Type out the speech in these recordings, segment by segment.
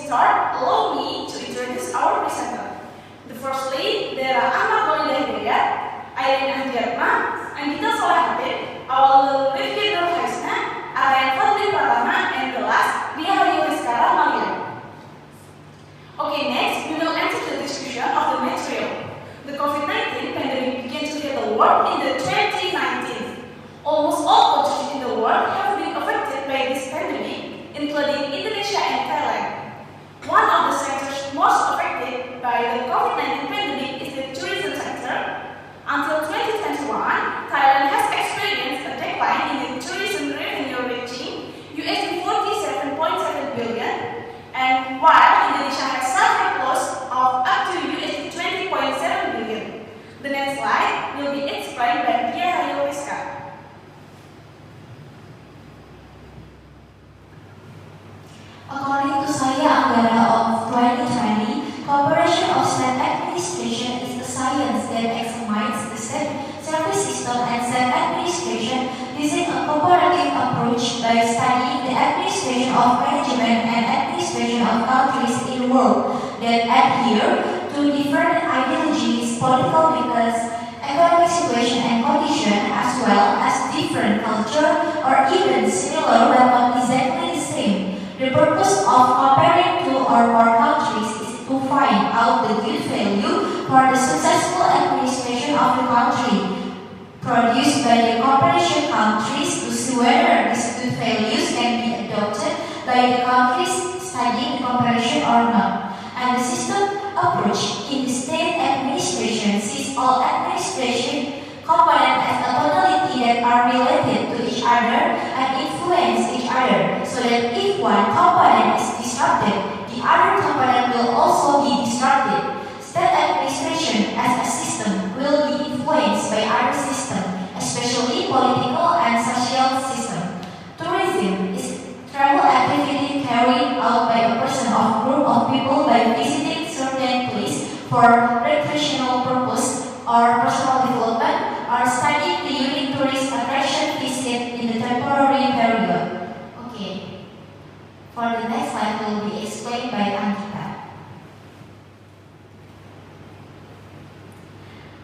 start, allow me to introduce our presenter. Firstly, there are Maulida, Aileen and Anggita, Awwalul, Rifky, Arrayan, Fadli, and the last, Dyahayu, Rizka, Maulida. Okay, next, we will enter the description of the material. The COVID-19 pandemic began to hit the world in the 2019. Almost all countries in the world have been affected by this pandemic, including Indonesia and Thailand. One of the sectors most affected by the COVID-19 pandemic is the tourism sector. Until 2021, Thailand has experienced a decline in the tourism revenue reaching $47.7 billion, and while Indonesia has suffered loss of up to $20.7 billion. The next slide will be explained by Dyahayu Rizka. According to Anggita of 2020, Cooperation of State Administration is a science that examines the state service system and state administration using a cooperative approach by studying the administration of management and administration of countries in the world that adhere to different ideologies, political methods, economic situation and condition, as well as different culture or even similar but not exactly the same. The purpose of comparing two or more countries is to find out the good value for the successful administration of the country produced by the cooperation countries to see whether these good values can be adopted by the countries studying the cooperation or not. And the system approach in the state administration sees all administration components as a totality that are related to each other and influence each other, so that if one component is disrupted, the other component will also be disrupted. State administration as a system will be influenced by other systems, especially political and social system. Tourism is travel activity carried out by a person or group of people by visiting certain place for recreational purpose or personal development, or studying the unique tourist attraction visit in the temporary period. Okay. For the next slide will be explained by Anggita.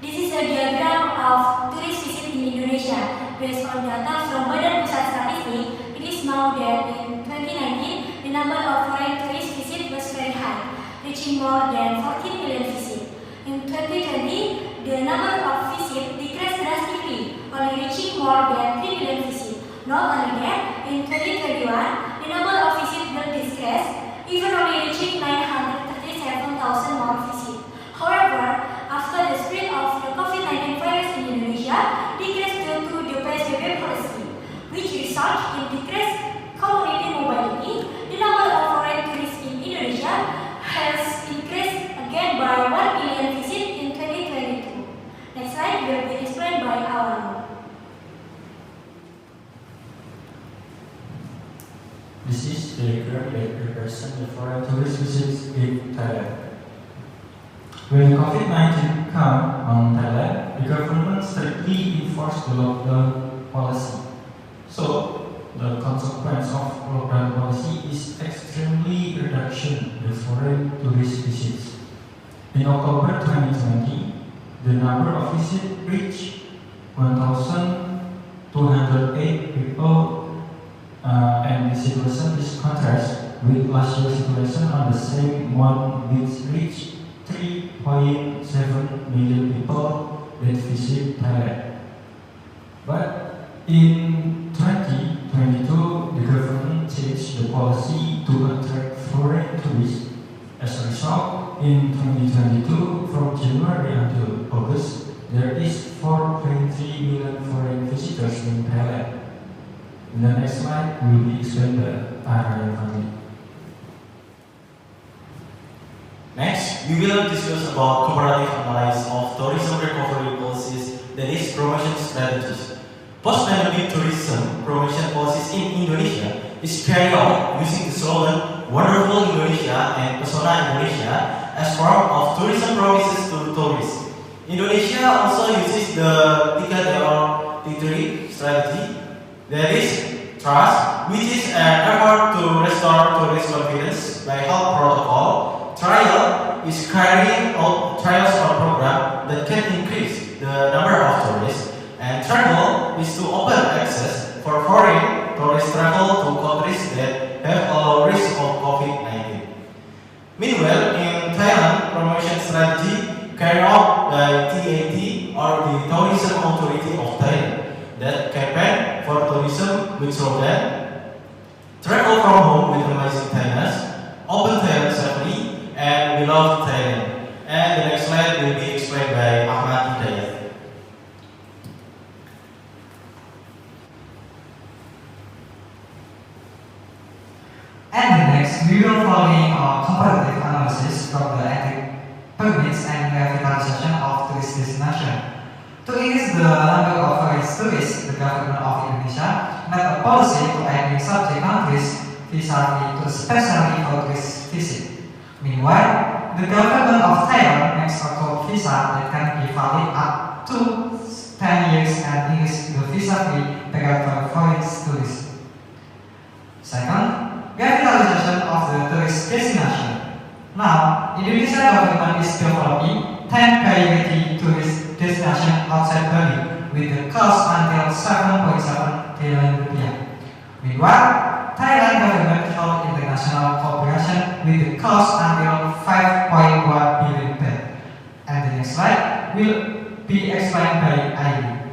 This is a diagram of tourist visit in Indonesia. Based on data from Badan Pusat Statistik, it is known that in 2019, the number of foreign tourist visits was very high, reaching more than 14 million visits. In 2020, the number of visits decreased drastically, only reaching more than 3 million visits. Not only that, in 2021, the number of visits will decrease, even only reaching 937,000 more visits. However, after the spread of the COVID-19 virus in Indonesia decreased due to the PSBB policy, which resulted in decreased community mobility, the number of foreign tourists in Indonesia has increased again by 1 million visits in 2022. Next slide will be explained by Awwalul. This is the diagram that represents the foreign tourist visits in Thailand. When COVID-19 came on Thailand, the government strictly enforced the lockdown policy. So, the consequence of lockdown policy is extremely reduction in foreign tourist visits. In October 2020, the number of visits reached 1,208 people, and the situation is contrast with last year's situation on the same month, which reached 3.7 million people that visit Thailand. But in 2022, the government changed the policy to attract foreign tourists. As a result, in 2022, from January until August, there is 4.3 million foreign visitors in Thailand. In the next slide, will be explained by Arrayan Fadli. Next, we will discuss about comparative analysis of tourism recovery policies, that is, promotion strategies. Post-pandemic tourism promotion policies in Indonesia is carried out using the slogan "Wonderful Indonesia" and "Pesona Indonesia" as form of tourism promises to tourists. Indonesia also uses the 3 strategy, that is, trust, which is an effort to restore tourist confidence by health protocol. Trial is carrying out trials or program that can increase the number of tourists. And travel is to open access for foreign tourist travel to countries that have a low risk of COVID-19. Meanwhile, in Thailand, promotion strategy carried out by TAT or the Tourism Authority of Thailand that campaign for tourism with slogan travel from home with amazing Thailandness, open Thailand safely, and we love Thailand. And the next slide will be explained by Achmad. And next, we will following a comparative analysis from the entry permits and revitalization of tourist destination. To increase the number of foreign tourists, the government of Indonesia made a policy to add subject countries visa to especially for tourist visit. Meanwhile, the government of Thailand makes a code visa that can be valid up to 10 years and increase the visa-free period for foreign tourists. Second, revitalization of the tourist destination. Now, Indonesia government is developing 10 priority tourist destinations outside Bali with the cost until 7.7 billion rupiah. Meanwhile, Thailand government held international cooperation with the cost until 5.1 billion baht. And the next slide will be explained by Aileen.